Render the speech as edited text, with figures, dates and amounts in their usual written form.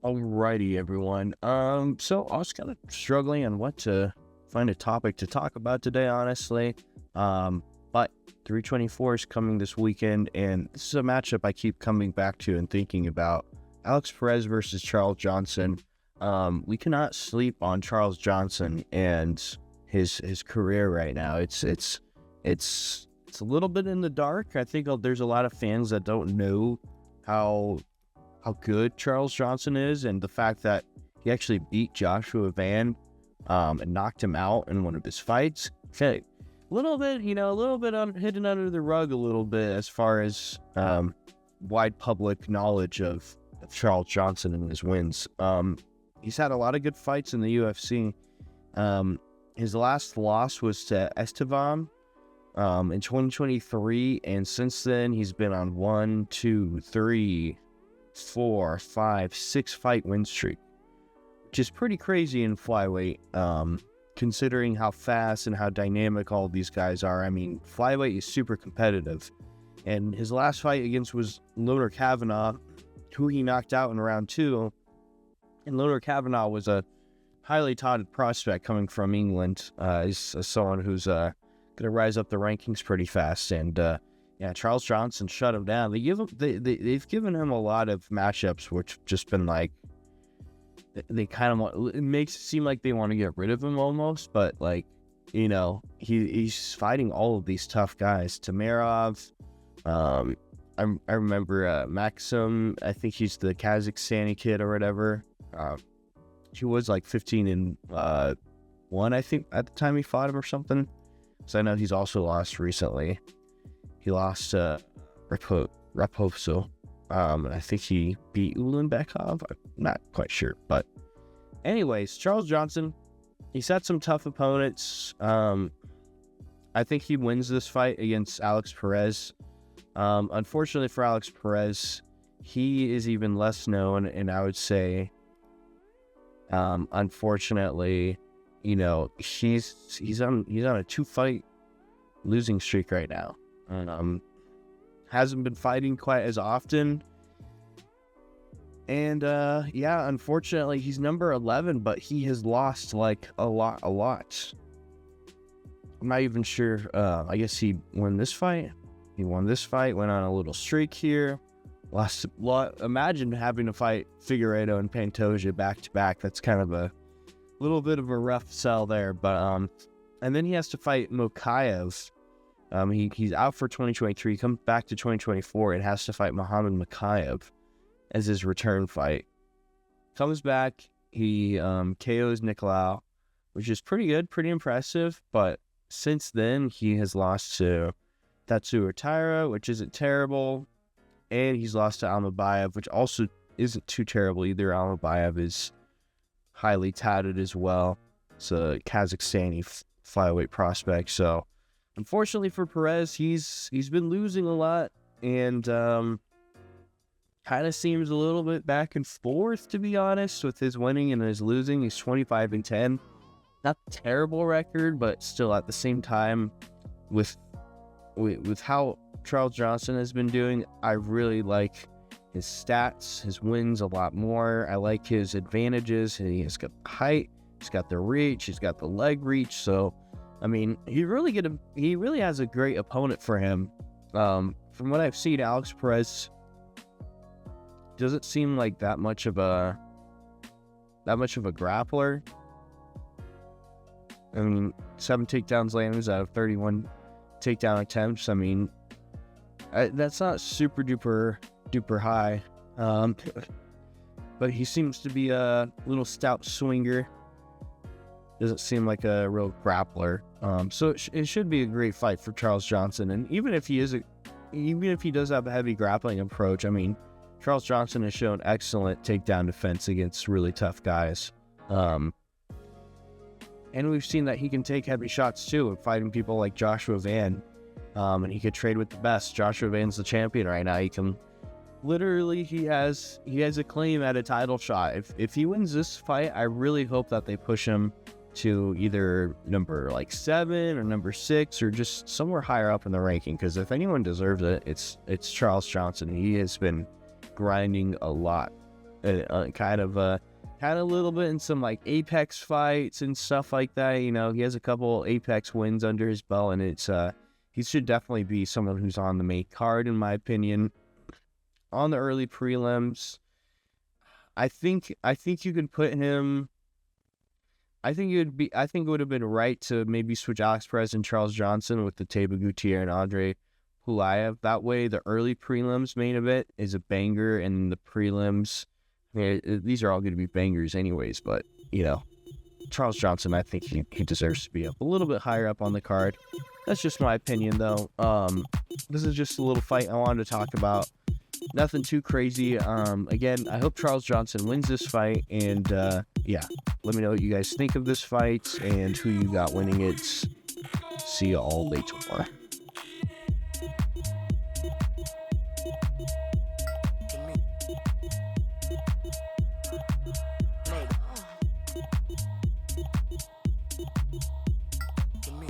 Alrighty, everyone. So I was kind of struggling on what to find a topic to talk about today, honestly. But 324 is coming this weekend, and this is a matchup I keep coming back to and thinking about. Alex Perez versus Charles Johnson. We cannot sleep on Charles Johnson and his career right now. It's a little bit in the dark. I think there's a lot of fans that don't know how good Charles Johnson is, and the fact that he actually beat Joshua Van and knocked him out in one of his fights. Okay, a little bit hidden under the rug a little bit as far as wide public knowledge of Charles Johnson and his wins. He's had a lot of good fights in the UFC. His last loss was to Estevam in 2023, and since then he's been on 1, 2, 3, 4, 5, 6 fight win streak, which is pretty crazy in flyweight, considering how fast and how dynamic all these guys are. I mean, flyweight is super competitive, and his last fight against was Loner Kavanaugh, who he knocked out in round 2. And Loner Kavanaugh was a highly touted prospect coming from England. He's someone who's going to rise up the rankings pretty fast, and yeah, Charles Johnson shut him down. They've given him a lot of matchups, which have just been like, they kind of it makes it seem like they want to get rid of him almost, but like, he's fighting all of these tough guys. Tamarov, I remember Maxim. I think he's the Kazakhstani kid or whatever. He was like 15-1, I think, at the time he fought him or something. So I know he's also lost recently. He lost to Raposo. I think he beat Ulanbekov. I'm not quite sure. But anyways, Charles Johnson, he's had some tough opponents. I think he wins this fight against Alex Perez. Unfortunately for Alex Perez, he is even less known, and I would say, unfortunately, he's on a 2-fight losing streak right now. Hasn't been fighting quite as often, and yeah, unfortunately he's number 11, but he has lost like a lot. I'm not even sure. I guess he won this fight, went on a little streak here, lost a lot. Imagine having to fight Figueiredo and Pantoja back to back. That's kind of a little bit of a rough sell there, but and then he has to fight Mokaev. He's out for 2023, comes back to 2024, and has to fight Muhammad Mokaev as his return fight. Comes back, he KOs Nicolau, which is pretty good, pretty impressive, but since then, he has lost to Tatsuya Taira, which isn't terrible, and he's lost to Almabayev, which also isn't too terrible either. Almabayev is highly touted as well. It's a Kazakhstani flyweight prospect, so unfortunately for Perez, he's been losing a lot, and kind of seems a little bit back and forth, to be honest, with his winning and his losing. He's 25-10. Not a terrible record, but still at the same time, with how Charles Johnson has been doing, I really like his stats, his wins a lot more. I like his advantages. He has got the height, he's got the reach, he's got the leg reach, so I mean, he really has a great opponent for him. From what I've seen, Alex Perez doesn't seem like that much of a grappler. I mean, 7 takedowns landed out of 31 takedown attempts. I mean, that's not super duper high. But he seems to be a little stout swinger. Doesn't seem like a real grappler. So it should be a great fight for Charles Johnson. And even if he does have a heavy grappling approach, I mean, Charles Johnson has shown excellent takedown defense against really tough guys. And we've seen that he can take heavy shots too, fighting people like Joshua Van. And he could trade with the best. Joshua Van's the champion right now. He can literally, he has a claim at a title shot. If he wins this fight, I really hope that they push him to either number 7 or number 6 or just somewhere higher up in the ranking, because if anyone deserves it, it's Charles Johnson. He has been grinding a lot. kind of a little bit in some like Apex fights and stuff like that. You know, he has a couple Apex wins under his belt, and it's he should definitely be someone who's on the main card, in my opinion. On the early prelims, I think you could put him. I think it would have been right to maybe switch Alex Perez and Charles Johnson with the Teba Gutierrez and Andre Pulayev. That way, the early prelims main event is a banger, and the prelims, these are all going to be bangers anyways. But you know, Charles Johnson, I think he deserves to be up a little bit higher up on the card. That's just my opinion, though. This is just a little fight I wanted to talk about. Nothing too crazy. Again, I hope Charles Johnson wins this fight, and yeah, let me know what you guys think of this fight and who you got winning it. See you all later. Give me.